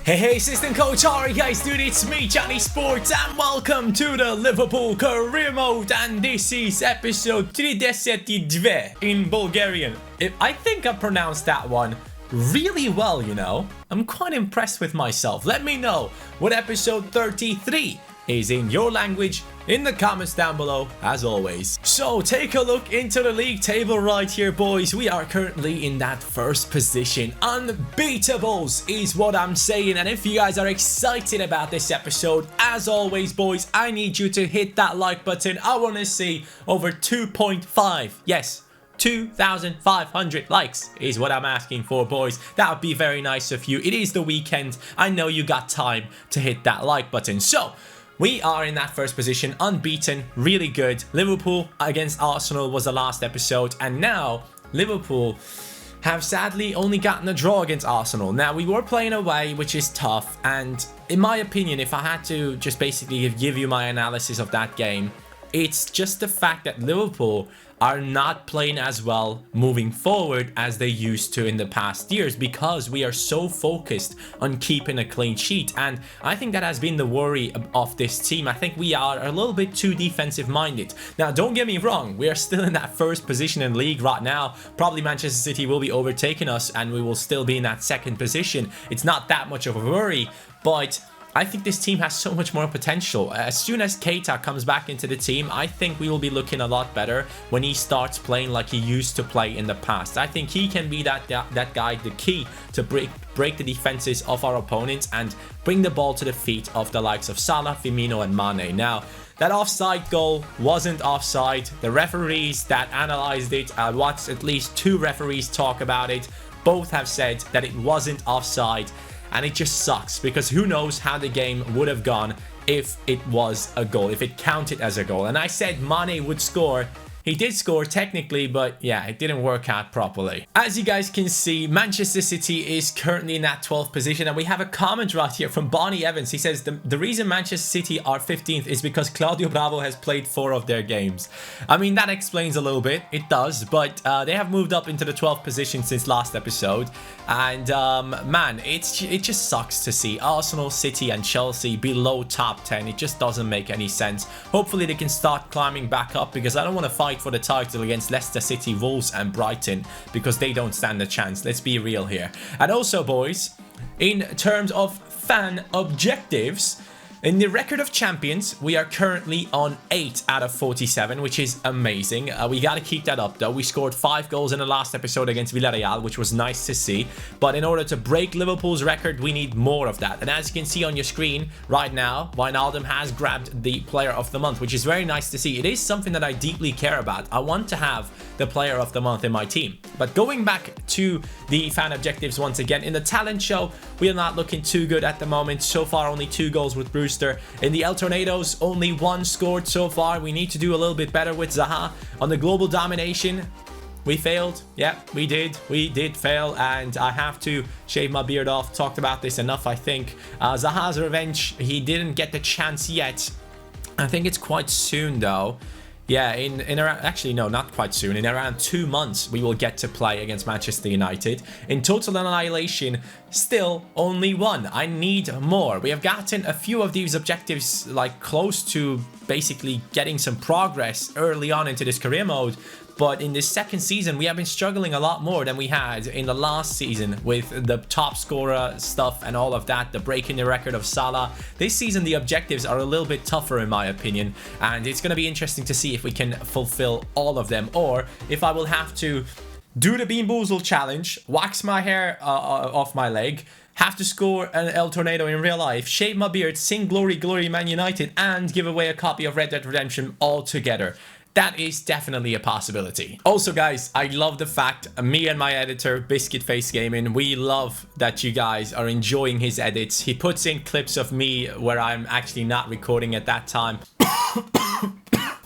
Hey, assistant coach, how are you guys doing? It's me, CaniSports, and welcome to the Liverpool Career Mode. And this is episode 32 in Bulgarian. I think I pronounced that one really well, you know. I'm quite impressed with myself. Let me know what episode 33 is in your language in the comments down below, as always. So take a look into the league table right here, boys. We are currently in that first position. Unbeatables is what I'm saying. And if you guys are excited about this episode, as always, boys, I need you to hit that like button. I want to see over 2.5, yes, 2,500 likes is what I'm asking for, boys. That would be very nice of you. It is the weekend. I know you got time to hit that like button. So we are in that first position, unbeaten, really good. Liverpool against Arsenal was the last episode, and now Liverpool have sadly only gotten a draw against Arsenal. Now, we were playing away, which is tough, and in my opinion, if I had to just basically give you my analysis of that game, it's just the fact that Liverpool are not playing as well moving forward as they used to in the past years, because we are so focused on keeping a clean sheet. And I think that has been the worry of this team. I think we are a little bit too defensive minded. Now, don't get me wrong, we are still in that first position in the league right now. Probably Manchester City will be overtaking us and we will still be in that second position. It's not that much of a worry, but I think this team has so much more potential. As soon as Keita comes back into the team, I think we will be looking a lot better when he starts playing like he used to play in the past. I think he can be that guy, the key to break the defenses of our opponents and bring the ball to the feet of the likes of Salah, Firmino and Mane. Now, that offside goal wasn't offside. The referees that analyzed it, I watched at least 2 referees talk about it. Both have said that it wasn't offside. And it just sucks, because who knows how the game would have gone if it was a goal, if it counted as a goal. And I said Mane would score. He did score technically, but yeah, it didn't work out properly. As you guys can see, Manchester City is currently in that 12th position, and we have a comment right here from Bonnie Evans. He says the reason Manchester City are 15th is because Claudio Bravo has played 4 of their games. I mean, that explains a little bit. It does, but they have moved up into the 12th position since last episode. And man, it just sucks to see Arsenal, City and Chelsea below top 10. It just doesn't make any sense. Hopefully they can start climbing back up, because I don't want to fight for the title against Leicester City, Wolves and Brighton, because they don't stand a chance. Let's be real here. And also, boys, in terms of fan objectives, in the record of champions, we are currently on 8 out of 47, which is amazing. We got to keep that up, though. We scored 5 goals in the last episode against Villarreal, which was nice to see. But in order to break Liverpool's record, we need more of that. And as you can see on your screen right now, Wijnaldum has grabbed the Player of the Month, which is very nice to see. It is something that I deeply care about. I want to have the Player of the Month in my team. But going back to the fan objectives once again, in the talent show, we are not looking too good at the moment. So far, only 2 goals with Bruce. In the El Tornadoes, only 1 scored so far. We need to do a little bit better with Zaha. On the global domination, we failed. Yeah, we did fail, and I have to shave my beard off. Talked about this enough, I think. Zaha's revenge, he didn't get the chance yet. I think it's quite soon, though. Yeah, in around, actually no, not quite soon. In around 2 months, we will get to play against Manchester United. In total annihilation, still only 1. I need more. We have gotten a few of these objectives like close to basically getting some progress early on into this career mode. But in this second season, we have been struggling a lot more than we had in the last season with the top scorer stuff and all of that, the breaking the record of Salah. This season, the objectives are a little bit tougher in my opinion, and it's going to be interesting to see if we can fulfill all of them, or if I will have to do the Bean Boozle challenge, wax my hair off my leg, have to score an El Tornado in real life, shave my beard, sing Glory Glory Man United, and give away a copy of Red Dead Redemption all together. That is definitely a possibility. Also, guys, I love the fact me and my editor, Biscuit Face Gaming, we love that you guys are enjoying his edits. He puts in clips of me where I'm actually not recording at that time.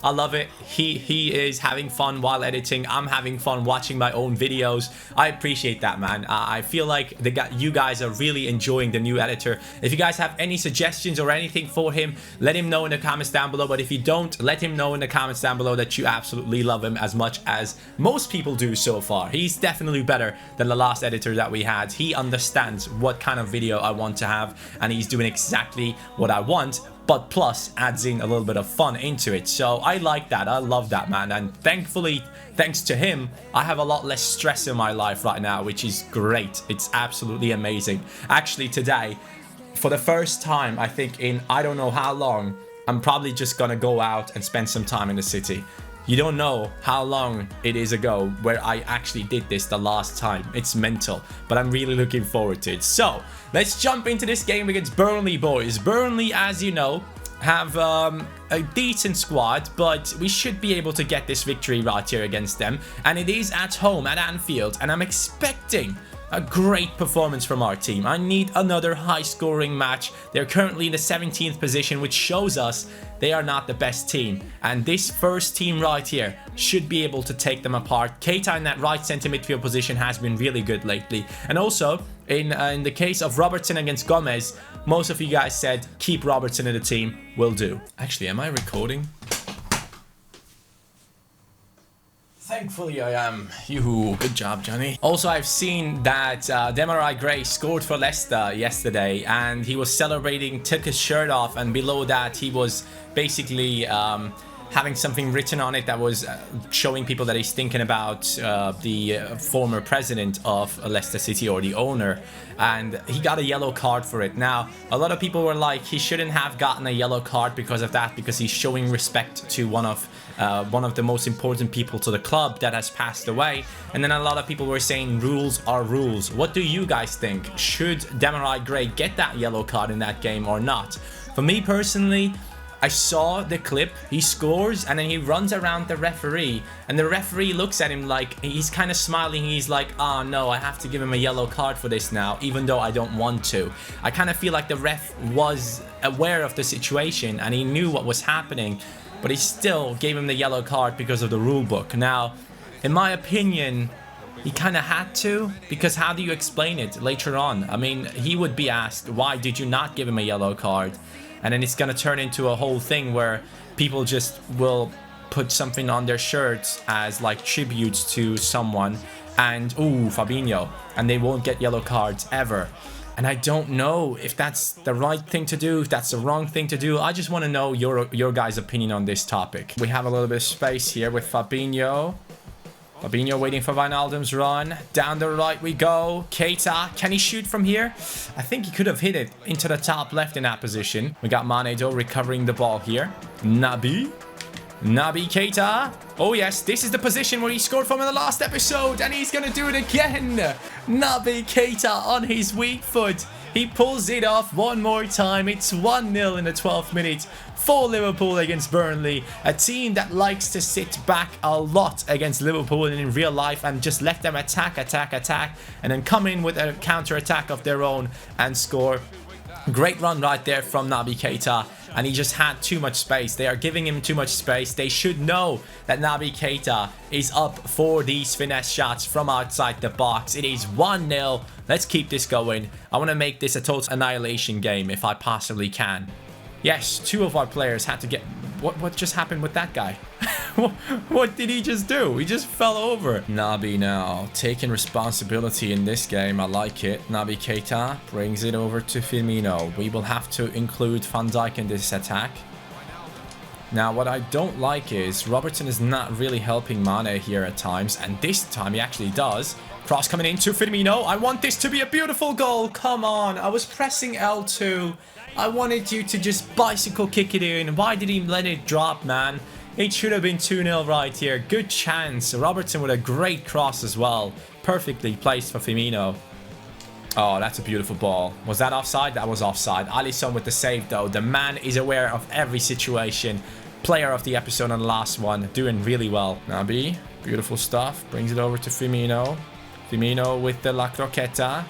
I love it. He is having fun while editing. I'm having fun watching my own videos. I appreciate that, man. I feel like you guys are really enjoying the new editor. If you guys have any suggestions or anything for him, let him know in the comments down below. But if you don't, let him know in the comments down below that you absolutely love him as much as most people do so far. He's definitely better than the last editor that we had. He understands what kind of video I want to have, and he's doing exactly what I want, but plus adds in a little bit of fun into it. So I like that. I love that, man. And thankfully, thanks to him, I have a lot less stress in my life right now, which is great. It's absolutely amazing. Actually, today, for the first time, I think in I don't know how long, I'm probably just gonna go out and spend some time in the city. You don't know how long it is ago where I actually did this the last time. It's mental, but I'm really looking forward to it. So, let's jump into this game against Burnley, boys. Burnley, as you know, have a decent squad, but we should be able to get this victory right here against them. And it is at home at Anfield, and I'm expecting a great performance from our team. I need another high-scoring match. They're currently in the 17th position, which shows us they are not the best team. And this first team right here should be able to take them apart. Keita in that right centre midfield position has been really good lately. And also, in the case of Robertson against Gomez, most of you guys said, keep Robertson in the team. Will do. Actually, am I recording? Thankfully I am. Yoo-hoo, good job, Johnny. Also, I've seen that Demarai Gray scored for Leicester yesterday, and he was celebrating, took his shirt off, and below that he was basically having something written on it that was showing people that he's thinking about the former president of Leicester City, or the owner, and he got a yellow card for it. Now, a lot of people were like, he shouldn't have gotten a yellow card because of that, because he's showing respect to one of the most important people to the club that has passed away. And then a lot of people were saying rules are rules. What do you guys think? Should Demarai Gray get that yellow card in that game or not? For me personally, I saw the clip, he scores, and then he runs around the referee, and the referee looks at him like, he's kind of smiling, he's like, oh no, I have to give him a yellow card for this now, even though I don't want to. I kind of feel like the ref was aware of the situation, and he knew what was happening, but he still gave him the yellow card because of the rule book. Now, in my opinion, he kind of had to, because how do you explain it later on? I mean, he would be asked, why did you not give him a yellow card? And then it's going to turn into a whole thing where people just will put something on their shirts as like tributes to someone, and ooh, Fabinho, and they won't get yellow cards ever. And I don't know if that's the right thing to do, if that's the wrong thing to do. I just want to know your guys' opinion on this topic. We have a little bit of space here with Fabinho. Fabinho waiting for Wijnaldum's run. Down the right we go. Keita, can he shoot from here? I think he could have hit it into the top left in that position. We got Mane though recovering the ball here. Naby Keita. Oh yes, this is the position where he scored from in the last episode, and he's gonna do it again. Naby Keita on his weak foot. He pulls it off one more time. It's 1-0 in the 12th minute for Liverpool against Burnley. A team that likes to sit back a lot against Liverpool in real life and just let them attack, and then come in with a counter-attack of their own and score. Great run right there from Naby Keita, and he just had too much space. They are giving him too much space. They should know that Naby Keita is up for these finesse shots from outside the box. It is 1-0. Let's keep this going. I want to make this a total annihilation game if I possibly can. Yes, two of our players had to get... What just happened with that guy? What did he just do? He just fell over. Naby now taking responsibility in this game. I like it. Naby Keita brings it over to Firmino. We will have to include Van Dijk in this attack. Now, what I don't like is Robertson is not really helping Mane here at times. And this time he actually does. Cross coming into Firmino. I want this to be a beautiful goal. Come on. I was pressing L2. I wanted you to just bicycle kick it in. Why did he let it drop, man? It should have been 2-0 right here. Good chance. Robertson with a great cross as well. Perfectly placed for Firmino. Oh, that's a beautiful ball. Was that offside? That was offside. Alisson with the save, though. The man is aware of every situation. Player of the episode on the last one. Doing really well. Naby, beautiful stuff. Brings it over to Firmino. Firmino with the La Croqueta.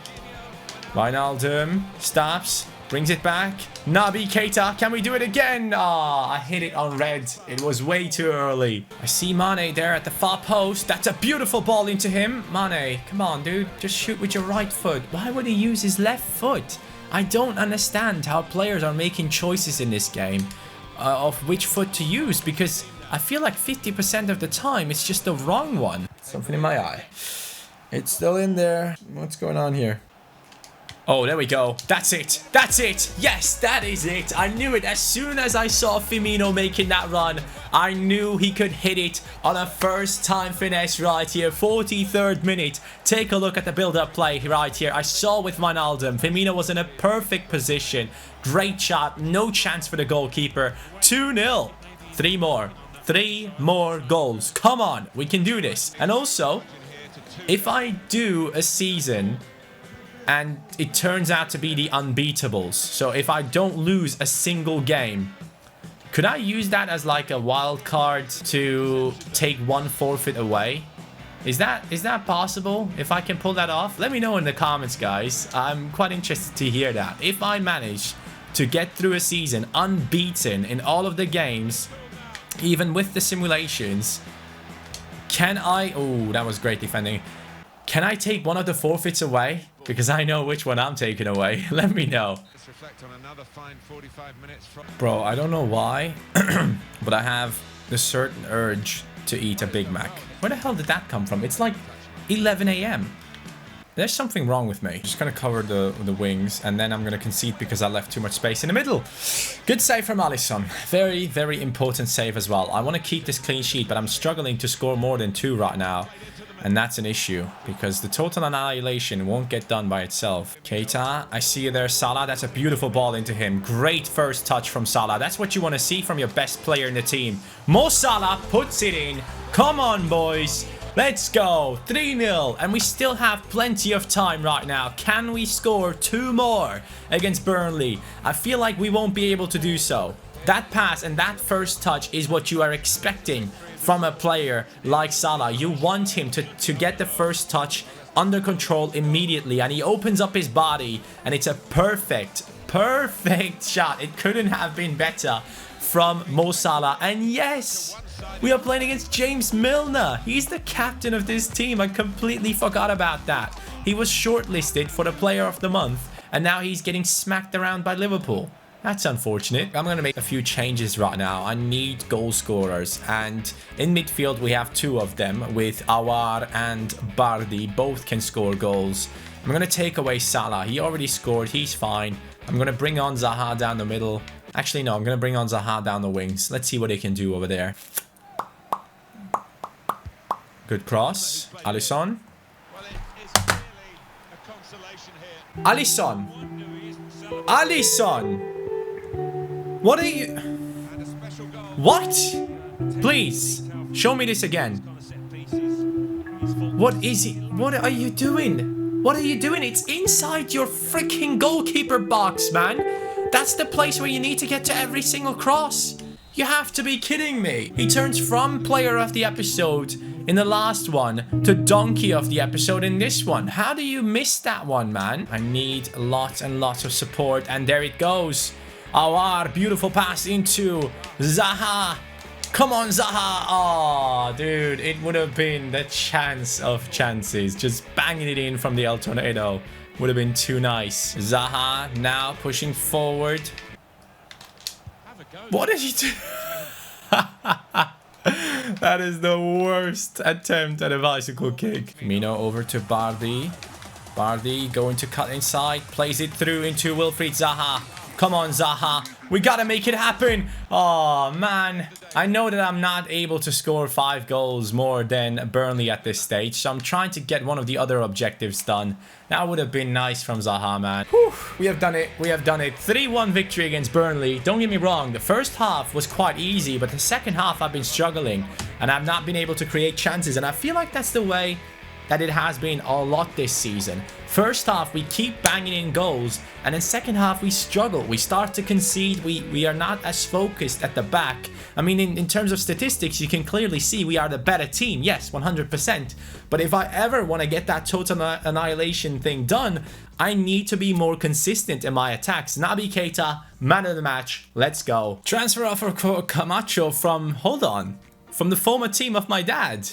Wijnaldum stops. Brings it back. Naby Keita. Can we do it again? Ah, I hit it on red. It was way too early. I see Mane there at the far post. That's a beautiful ball into him. Mane, come on, dude. Just shoot with your right foot. Why would he use his left foot? I don't understand how players are making choices in this game of which foot to use, because I feel like 50% of the time it's just the wrong one. Something in my eye. It's still in there. What's going on here? Oh, there we go. That's it. That's it. Yes, that is it. I knew it. As soon as I saw Firmino making that run, I knew he could hit it on a first-time finesse right here. 43rd minute. Take a look at the build-up play right here. I saw with Wijnaldum. Firmino was in a perfect position. Great shot. No chance for the goalkeeper. 2-0. 3 more. 3 more goals. Come on. We can do this. And also, if I do a season and it turns out to be the unbeatables, so if I don't lose a single game, could I use that as like a wild card to take 1 forfeit away? Is that possible? If I can pull that off, let me know in the comments, guys. I'm quite interested to hear that. If I manage to get through a season unbeaten in all of the games, even with the simulations, can I... Oh, that was great defending. Can I take 1 of the forfeits away? Because I know which one I'm taking away. Let me know. Bro, I don't know why, but I have the certain urge to eat a Big Mac. Where the hell did that come from? It's like 11 AM. There's something wrong with me. Just gonna cover the wings, and then I'm gonna concede because I left too much space in the middle. Good save from Alisson. Very, very important save as well. I want to keep this clean sheet, but I'm struggling to score more than 2 right now. And that's an issue, because the total annihilation won't get done by itself. Keita, I see you there. Salah, that's a beautiful ball into him. Great first touch from Salah. That's what you want to see from your best player in the team. Mo Salah puts it in. Come on, boys. Let's go. 3-0. And we still have plenty of time right now. Can we score 2 more against Burnley? I feel like we won't be able to do so. That pass and that first touch is what you are expecting from a player like Salah. You want him to get the first touch under control immediately, and he opens up his body, and it's a perfect shot. It couldn't have been better from Mo Salah. And yes, we are playing against James Milner. He's the captain of this team. I completely forgot about that. He was shortlisted for the Player of the Month, and now he's getting smacked around by Liverpool. That's unfortunate. I'm going to make a few changes right now. I need goal scorers. And in midfield, we have 2 of them with Aouar and Bardi. Both can score goals. I'm going to take away Salah. He already scored. He's fine. I'm going to bring on Zaha down the middle. Actually, no. I'm going to bring on Zaha down the wings. Let's see what they can do over there. Good cross. Alisson. Alisson. Alisson. What are you... What? Please, show me this again. What is it? What are you doing? What are you doing? It's inside your freaking goalkeeper box, man. That's the place where you need to get to every single cross. You have to be kidding me. He turns from player of the episode in the last one to donkey of the episode in this one. How do you miss that one, man? I need lots and lots of support, and there it goes. Aouar, beautiful pass into Zaha. Come on, Zaha. Oh, dude, it would have been the chance of chances. Just banging it in from the El Tornado would have been too nice. Zaha now pushing forward. What did he do? That is the worst attempt at a bicycle kick. Firmino over to Bardi. Bardi going to cut inside. Plays it through into Wilfried Zaha. Come on, Zaha. We gotta make it happen. Oh, man. I know that I'm not able to score 5 goals more than Burnley at this stage, so I'm trying to get one of the other objectives done. That would have been nice from Zaha, man. Whew, we have done it. We have done it. 3-1 victory against Burnley. Don't get me wrong. The first half was quite easy, but the second half I've been struggling, and I've not been able to create chances, and I feel like that's the way that it has been a lot this season. First half, we keep banging in goals, and then second half, we struggle. We start to concede. We are not as focused at the back. I mean, in terms of statistics, you can clearly see we are the better team. Yes, 100%. But if I ever want to get that total annihilation thing done, I need to be more consistent in my attacks. Naby Keita, man of the match. Let's go. Transfer offer for Camacho from the former team of my dad.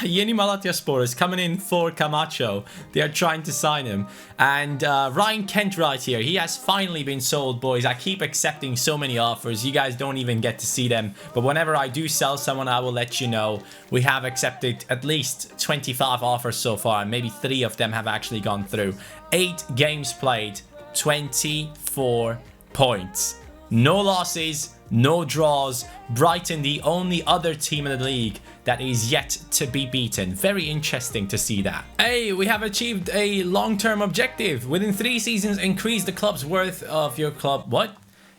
Yeni Malatyaspor is coming in for Camacho. They are trying to sign him. And Ryan Kent right here. He has finally been sold, boys. I keep accepting so many offers. You guys don't even get to see them. But whenever I do sell someone, I will let you know. We have accepted at least 25 offers so far. And maybe 3 of them have actually gone through. 8 games played. 24 points. No losses. No draws. Brighton, the only other team in the league that is yet to be beaten. Very interesting to see that. Hey, we have achieved a long-term objective. Within 3 seasons, increase the club's worth of your club. What?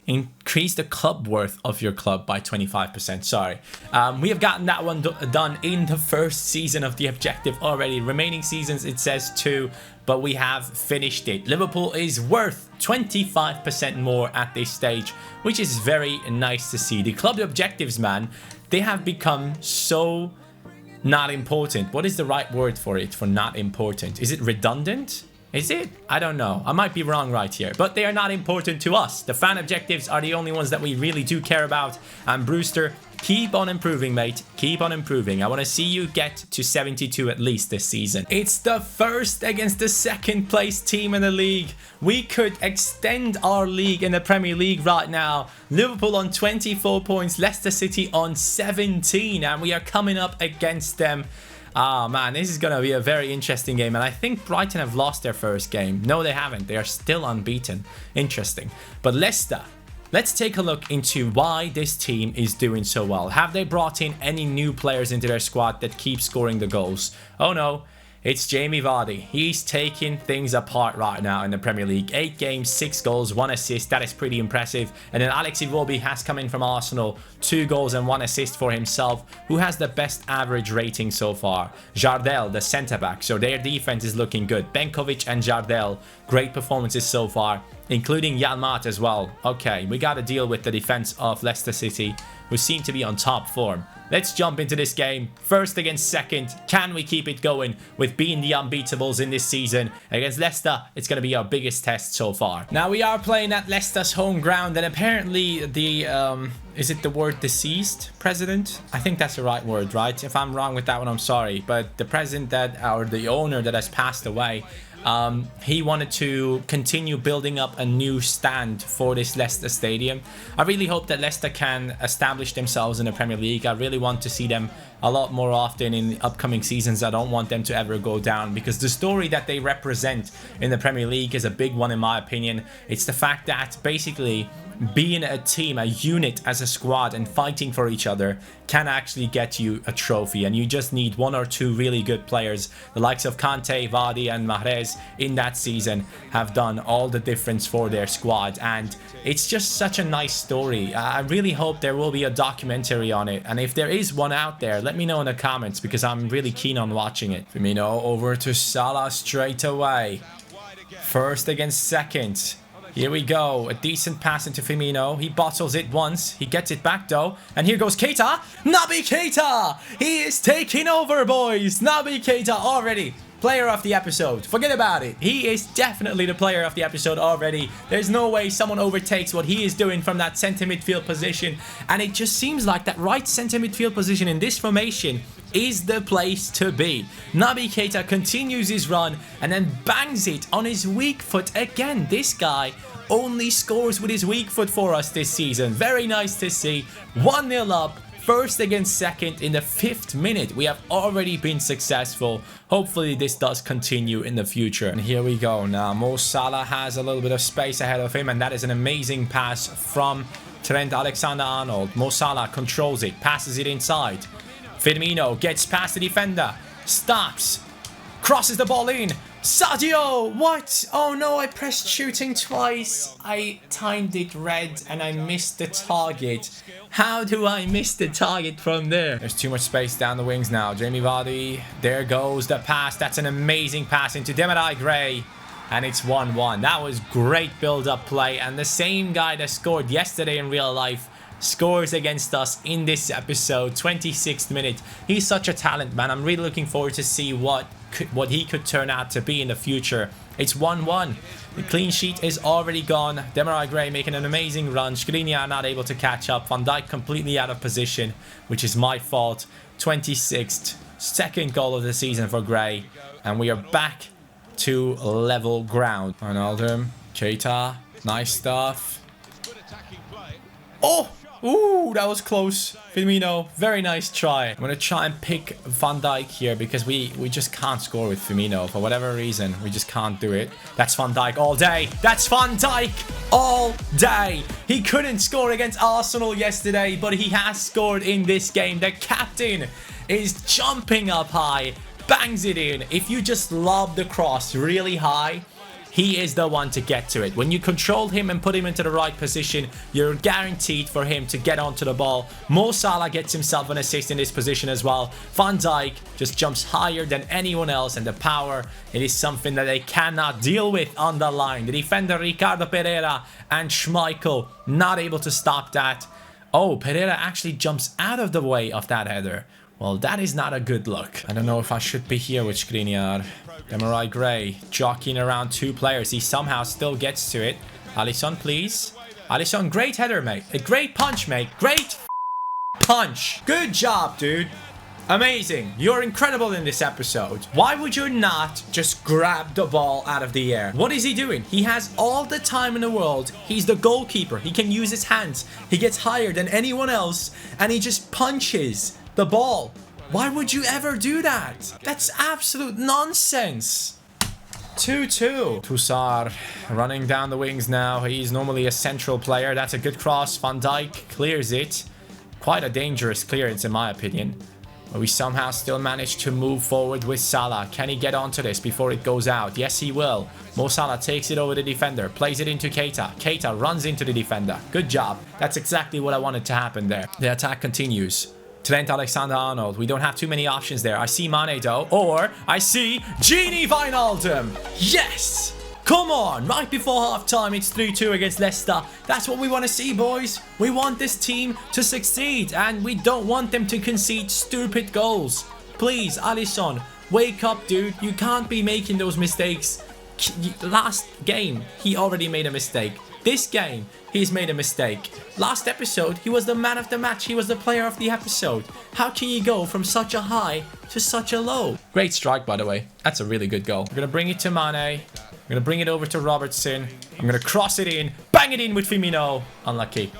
Increase the club worth of your club by 25%. Sorry. We have gotten that one done in the first season of the objective already. Remaining seasons, it says 2, but we have finished it. Liverpool is worth 25% more at this stage, which is very nice to see. The club objectives, man, they have become so not important. What is the right word for it, for not important? Is it redundant? Is it? I don't know. I might be wrong right here. But they are not important to us. The fan objectives are the only ones that we really do care about. And Brewster, keep on improving, mate. Keep on improving. I want to see you get to 72 at least this season. It's the first against the second place team in the league. We could extend our league in the Premier League right now. Liverpool on 24 points. Leicester City on 17. And we are coming up against them. Ah, man, this is going to be a very interesting game. And I think Brighton have lost their first game. No, they haven't. They are still unbeaten. Interesting. But Leicester, let's take a look into why this team is doing so well. Have they brought in any new players into their squad that keep scoring the goals? Oh, no. It's Jamie Vardy. He's taking things apart right now in the Premier League. 8 games, 6 goals, 1 assist. That is pretty impressive. And then Alex Iwobi has come in from Arsenal. 2 goals and 1 assist for himself. Who has the best average rating so far? Jardel, the centre-back. So their defense is looking good. Benkovic and Jardel. Great performances so far, including Yalmat as well. Okay, we got to deal with the defense of Leicester City, who seem to be on top form. Let's jump into this game. First against second. Can we keep it going with being the unbeatables in this season? Against Leicester, it's going to be our biggest test so far. Now, we are playing at Leicester's home ground, and apparently the, is it the word deceased president? I think that's the right word, right? If I'm wrong with that one, I'm sorry. But the president that, or the owner that has passed away, he wanted to continue building up a new stand for this Leicester stadium. I really hope that Leicester can establish themselves in the Premier League. I really want to see them a lot more often in the upcoming seasons. I don't want them to ever go down, because the story that they represent in the Premier League is a big one in my opinion. It's the fact that basically being a team, a unit as a squad and fighting for each other can actually get you a trophy, and you just need 1 or 2 really good players. The likes of Kante, Vardy and Mahrez in that season have done all the difference for their squad, and it's just such a nice story. I really hope there will be a documentary on it, and if there is one out there, let me know in the comments, because I'm really keen on watching it. Firmino over to Salah straight away. First against second. Here we go. A decent pass into Firmino. He bottles it once. He gets it back though. And here goes Keita. Naby Keita. He is taking over, boys. Naby Keita already player of the episode. Forget about it. He is definitely the player of the episode already. There's no way someone overtakes what he is doing from that centre midfield position. And it just seems like that right centre midfield position in this formation is the place to be. Naby Keita continues his run and then bangs it on his weak foot again. This guy only scores with his weak foot for us this season. Very nice to see. 1-0 up. First against second in the 5th minute. We have already been successful. Hopefully this does continue in the future. And here we go. Now Mo Salah has a little bit of space ahead of him, and that is an amazing pass from Trent Alexander-Arnold. Mo Salah controls it, passes it inside. Firmino gets past the defender, stops, crosses the ball in. Sadio, what? Oh no, I pressed shooting twice. I timed it red and I missed the target. How do I miss the target from there? There's too much space down the wings now. Jamie Vardy, there goes the pass. That's an amazing pass into Demarai Gray. And it's 1-1. That was great build-up play. And the same guy that scored yesterday in real life scores against us in this episode. 26th minute. He's such a talent, man. I'm really looking forward to see what he could turn out to be in the future. It's 1-1. The clean sheet is already gone. Demarai Gray making an amazing run. Skriniar not able to catch up. Van Dijk completely out of position, which is my fault. 26th. Second goal of the season for Gray. And we are back to level ground. Ronaldo, Keita, nice stuff. Oh! Ooh, that was close. Firmino, very nice try. I'm going to try and pick Van Dijk here because we just can't score with Firmino. For whatever reason, we just can't do it. That's Van Dijk all day. That's Van Dijk all day. He couldn't score against Arsenal yesterday, but he has scored in this game. The captain is jumping up high, bangs it in. If you just lob the cross really high, he is the one to get to it. When you control him and put him into the right position, you're guaranteed for him to get onto the ball. Mo Salah gets himself an assist in this position as well. Van Dijk just jumps higher than anyone else, and the power, it is something that they cannot deal with on the line. The defender Ricardo Pereira and Schmeichel not able to stop that. Oh, Pereira actually jumps out of the way of that header. Well, that is not a good look. I don't know if I should be here with Skriniar. Demarai Gray jockeying around two players. He somehow still gets to it. Alisson, please. Alisson, great header, mate. A great punch, mate. Great punch. Good job, dude. Amazing. You're incredible in this episode. Why would you not just grab the ball out of the air? What is he doing? He has all the time in the world. He's the goalkeeper. He can use his hands. He gets higher than anyone else, and he just punches the ball. Why would you ever do that? That's absolute nonsense. 2-2. Toussaint running down the wings now. He's normally a central player. That's a good cross. Van Dijk clears it. Quite a dangerous clearance in my opinion. But we somehow still manage to move forward with Salah. Can he get onto this before it goes out? Yes, he will. Mo Salah takes it over the defender. Plays it into Keita. Keita runs into the defender. Good job. That's exactly what I wanted to happen there. The attack continues. Trent Alexander-Arnold. We don't have too many options there. I see Mane though. Or I see Genie Wijnaldum. Yes! Come on. Right before half-time, it's 3-2 against Leicester. That's what we want to see, boys. We want this team to succeed. And we don't want them to concede stupid goals. Please, Alisson, wake up, dude. You can't be making those mistakes. Last game, he already made a mistake. This game, he's made a mistake. Last episode, he was the man of the match. He was the player of the episode. How can you go from such a high to such a low? Great strike, by the way. That's a really good goal. I'm going to bring it to Mane. I'm going to bring it over to Robertson. I'm going to cross it in. Bang it in with Firmino. Unlucky.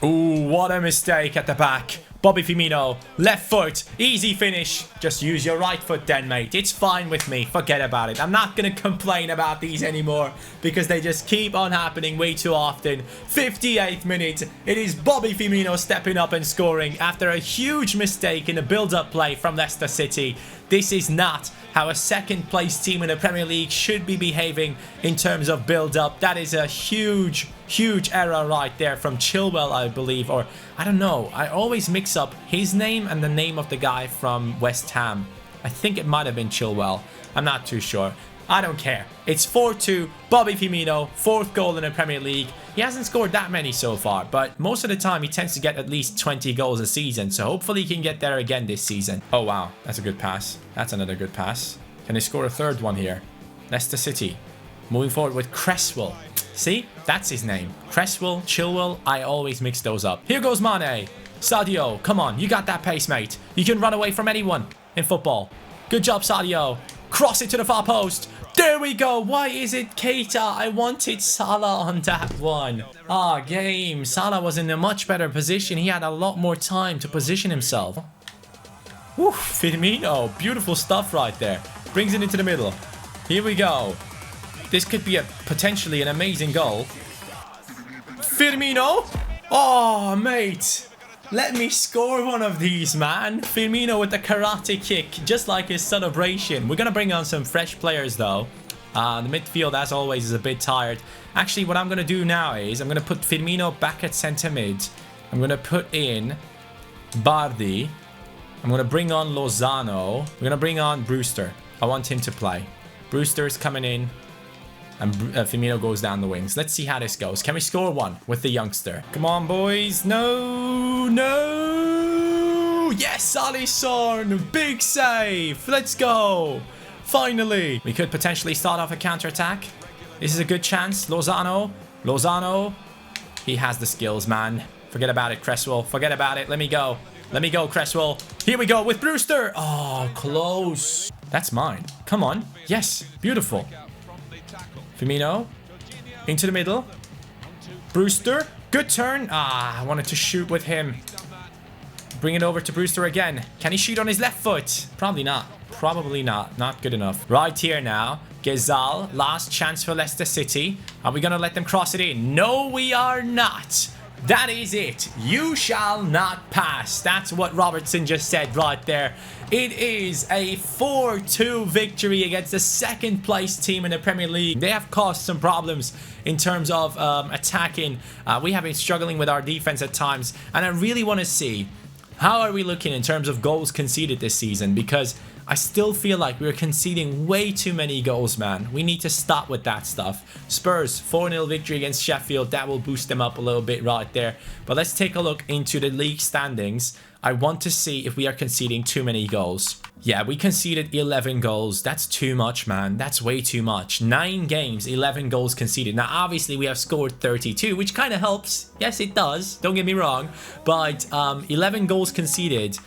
Ooh, what a mistake at the back. Bobby Firmino, left foot, easy finish. Just use your right foot then, mate. It's fine with me. Forget about it. I'm not going to complain about these anymore because they just keep on happening way too often. 58th minute. It is Bobby Firmino stepping up and scoring after a huge mistake in a build-up play from Leicester City. This is not how a second-place team in the Premier League should be behaving in terms of build-up. That is a huge error right there from Chilwell, I believe. Or, I don't know. I always mix up his name and the name of the guy from West Ham. I think it might have been Chilwell. I'm not too sure. I don't care. It's 4-2. Bobby Firmino, 4th goal in the Premier League. He hasn't scored that many so far, but most of the time he tends to get at least 20 goals a season. So hopefully he can get there again this season. Oh, wow. That's a good pass. That's another good pass. Can they score a third one here? Leicester City. Moving forward with Cresswell. See? That's his name. Cresswell, Chilwell. I always mix those up. Here goes Mane. Sadio, come on. You got that pace, mate. You can run away from anyone in football. Good job, Sadio. Cross it to the far post. There we go. Why is it Keita? I wanted Salah on that one. Game. Salah was in a much better position. He had a lot more time to position himself. Woo, Firmino. Beautiful stuff right there. Brings it into the middle. Here we go. This could be potentially an amazing goal. Firmino. Oh, mate. Let me score one of these, man. Firmino with the karate kick, just like his celebration. We're going to bring on some fresh players, though. The midfield, as always, is a bit tired. Actually, what I'm going to do now is I'm going to put Firmino back at centre mid. I'm going to put in Bardi. I'm going to bring on Lozano. We're going to bring on Brewster. I want him to play. Brewster's coming in. And Firmino goes down the wings. Let's see how this goes. Can we score one with the youngster? Come on, boys. No. No. Yes, Alisson. Big save. Let's go. Finally. We could potentially start off a counter-attack. This is a good chance. Lozano. Lozano. He has the skills, man. Forget about it, Cresswell. Forget about it. Let me go. Let me go, Cresswell. Here we go with Brewster. Oh, close. That's mine. Come on. Yes. Beautiful. Firmino. Into the middle. Brewster. Good turn. Ah, I wanted to shoot with him. Bring it over to Brewster again. Can he shoot on his left foot? Probably not. Probably not. Not good enough. Right here now. Gezal. Last chance for Leicester City. Are we going to let them cross it in? No, we are not. That is it. You shall not pass. That's what Robertson just said right there. It is a 4-2 victory against the second place team in the Premier League. They have caused some problems in terms of attacking. We have been struggling with our defense at times. And I really want to see how are we looking in terms of goals conceded this season, because I still feel like we're conceding way too many goals, man. We need to stop with that stuff. Spurs, 4-0 victory against Sheffield. That will boost them up a little bit right there. But let's take a look into the league standings. I want to see if we are conceding too many goals. Yeah, we conceded 11 goals. That's too much, man. That's way too much. 9 games, 11 goals conceded. Now, obviously, we have scored 32, which kind of helps. Yes, it does. Don't get me wrong. But 11 goals conceded,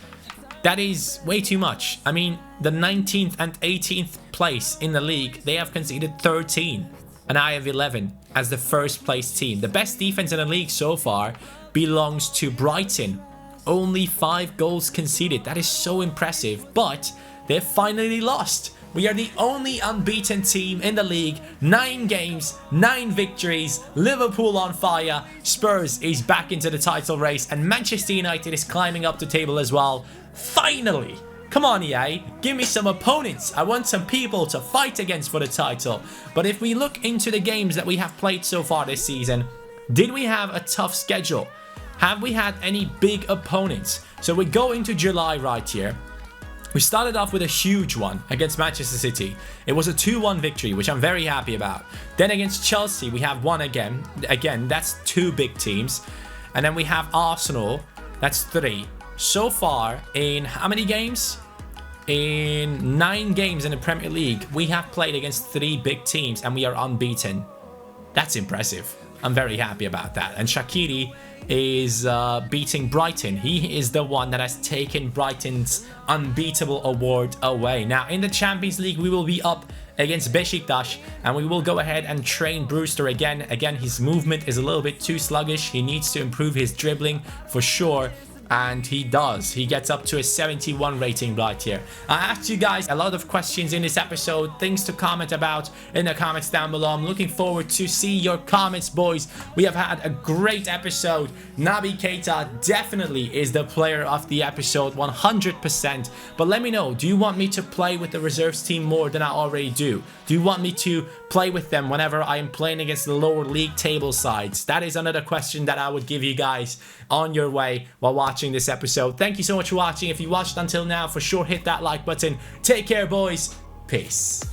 that is way too much. I mean, the 19th and 18th place in the league, they have conceded 13. And I have 11 as the first place team. The best defense in the league so far belongs to Brighton. Only 5 goals conceded. That is so impressive. But they've finally lost. We are the only unbeaten team in the league. 9 games, 9 victories. Liverpool on fire. Spurs is back into the title race. And Manchester United is climbing up the table as well. Finally. Come on, EA. Give me some opponents. I want some people to fight against for the title. But if we look into the games that we have played so far this season, did we have a tough schedule? Have we had any big opponents? So we go into July right here. We started off with a huge one against Manchester City. It was a 2-1 victory, which I'm very happy about. Then against Chelsea, we have one again. Again, that's 2 big teams. And then we have Arsenal. That's 3. So far, in how many games? In 9 games in the Premier League, we have played against 3 big teams and we are unbeaten. That's impressive. I'm very happy about that. And Shaqiri is beating Brighton. He is the one that has taken Brighton's unbeatable award away. Now, in the Champions League, we will be up against Besiktas, and we will go ahead and train Brewster again. Again, his movement is a little bit too sluggish. He needs to improve his dribbling for sure. And he does. He gets up to a 71 rating right here. I asked you guys a lot of questions in this episode. Things to comment about in the comments down below. I'm looking forward to see your comments, boys. We have had a great episode. Naby Keita definitely is the player of the episode, 100%. But let me know, do you want me to play with the reserves team more than I already do? Do you want me to play with them whenever I am playing against the lower league table sides? That is another question that I would give you guys on your way while watching this episode. Thank you so much for watching. If you watched until now, for sure hit that like button. Take care, boys. Peace.